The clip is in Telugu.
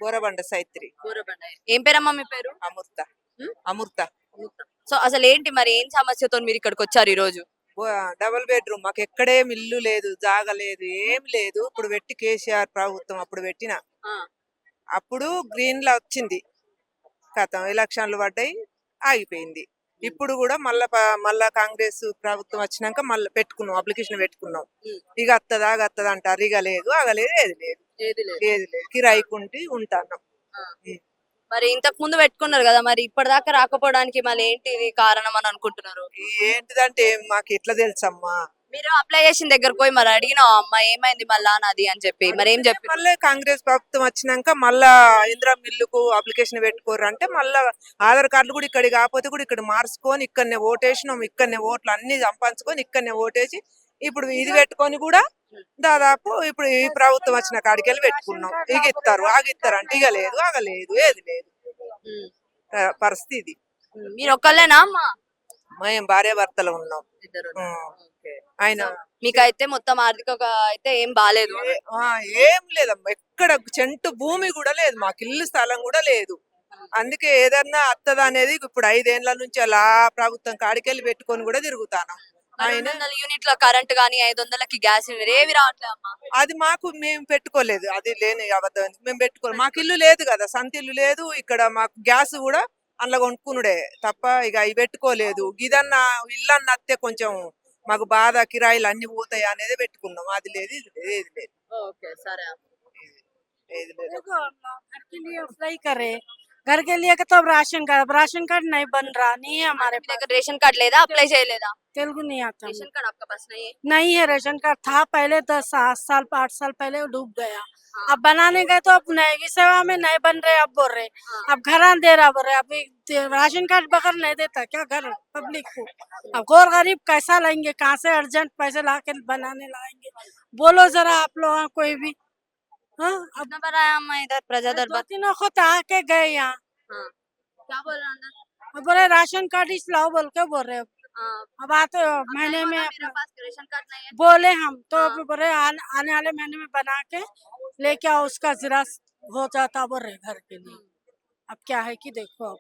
బోరబండ సైత్రి. బోరబండ. ఏం పేరమ్మా మీ పేరు? అమృత. హ్మ్? అమృత. సో అసలు ఏంటి మరి ఏం సమస్యతో మీరు ఇక్కడికి వచ్చారు ఈ రోజు? డబుల్ బెడ్రూమ్ మాకు ఎక్కడేం ఇల్లు లేదు, జాగ లేదు, ఏం లేదు. ఇప్పుడు పెట్టి కేసీఆర్ ప్రభుత్వం అప్పుడు పెట్టిన, ఆ, అప్పుడు గ్రీన్ లా వచ్చింది. కథం ఎలక్షన్లు పడ్డాయి, ఆగిపోయింది. ఇప్పుడు కూడా మళ్ళా కాంగ్రెస్ ప్రభుత్వం వచ్చినాక మళ్ళీ పెట్టుకున్నాం, అప్లికేషన్ పెట్టుకున్నాం. ఉమ్, ఇక అత్తదా అత్తదా అంటారు. ఇక లేదు, ఆగలేదు, ఏది లేదు, ఏది లేదు. ఏది లేదు. కిరాయికుంటి ఉంటాను. ఆ. మరి ఇంతకు ముందు పెట్టుకున్నారు కదా, మరి ఇప్పటిదాకా రాకపోవడానికి మళ్ళీ ఏంటి ఇది కారణం అని అనుకుంటున్నారు? ఏంటిదంటే మాకు ఎట్లా తెలుసమ్మా. మీరు అప్లై చేసిన దగ్గరకు పోయి మరి అడిగినావా అమ్మా ఏమైంది మళ్ళా నాది అని చెప్పి, మరి ఏం చెప్పి? మళ్ళీ కాంగ్రెస్ ప్రభుత్వం వచ్చినాక మళ్ళా ఇందిరా మిల్లుకు అప్లికేషన్ పెట్టుకోరు అంటే మళ్ళా ఆధార్ కార్డులు కూడా ఇక్కడ కాకపోతే కూడా ఇక్కడ మార్చుకొని ఇక్కడనే ఓటేసినాం. ఇక్కడనే ఓట్లు అన్ని సంపాదించుకొని ఇక్కడనే ఓటేసి ఇప్పుడు ఇది పెట్టుకొని కూడా దాదాపు ఇప్పుడు ఈ ప్రభుత్వం వచ్చిన కాడికెళ్ళి పెట్టుకున్నాం. ఇక ఇస్తారు, ఆగిస్తారు అంటే ఇక లేదు, ఆగలేదు, ఏది లేదు. ఉమ్. పరిస్థితి. మీరు ఒక్కళ్ళేనా అమ్మా? మేము భార్య భర్తలు ఉన్నాం. ఇద్దరు. ఉం. ఆయన మీకైతే మొత్తం ఆర్థికంగా అయితే ఏం బాలేదు. ఏం లేదమ్మా, ఎక్కడ చెంటు భూమి కూడా లేదు, మాకు ఇల్లు స్థలం కూడా లేదు. అందుకే ఏదన్నా అత్తదా అనేది ఇప్పుడు 5 ఏళ్ల నుంచి అలా ప్రభుత్వం కాడికెళ్ళి పెట్టుకొని కూడా తిరుగుతాను. ఆయన 200 యూనిట్ల కరెంట్ గానీ 500కి గ్యాస్ ఏవి రావట్లే అమ్మా. అది మాకు మేము పెట్టుకోలేదు, అది లేని అబద్ధం. మేము పెట్టుకోలేదు, మాకు ఇల్లు లేదు కదా, సొంత ఇల్లు లేదు. ఇక్కడ మాకు గ్యాస్ కూడా అందులో కొనుక్కునుడే తప్ప ఇక అవి పెట్టుకోలేదు. ఇదన్నా ఇల్లు అన్న అత్తే కొంచెం మాకు బాధ, కిరాయిలు అన్ని పోతాయి అనేది పెట్టుకున్నాం. అది లేదు, ఇది లేదు, ఏది లేదు. ఓకే సరే. ఏది లేదు. देखो घर के लिए अप्लाई करे, घर के लिए तो राशन कार्ड नहीं बन रहा, नहीं है हमारे మీ पास। దగ్గర రేషన్ కార్డ్ లేదా, అప్లై చేయలేదా? तेलुगु नहीं आता రేషన్ కార్డ్ आपका पास नहीं है? नहीं है। रेशन कार्ड था पहले 10 7 साल 8 साल पहले, वो डूब गया। अब बनाने गए तो अब नई सेवा में नहीं बन रहे, अब बोल रहे अब घर दे रहा बोल रहे। अभी राशन कार्ड बगैर नहीं देता क्या घर पब्लिक को? अब गौर गरीब कैसा लाएंगे, कहाँ से अर्जेंट पैसे ला के बनाने लाएंगे? बोलो जरा आप लोग कोई भी। हाँ अब कितना बार आया अम्मा इधर प्रजा 2 दरबार? 3 वक्त आके गए यहाँ। हाँ। क्या बोल रहा अंदर? अब बोले राशन कार्ड इस लाओ बोल के बोल रहे। हाँ, अब आते अब महीने नहीं में बोला मेरा पास रेशन कार्ड नहीं है। बोले हम तो हाँ। अभी बोले आने वाले महीने में बना के लेके आओ, उसका जिराक्स हो जाता बोल रहे घर के लिए। अब क्या है कि देखो अब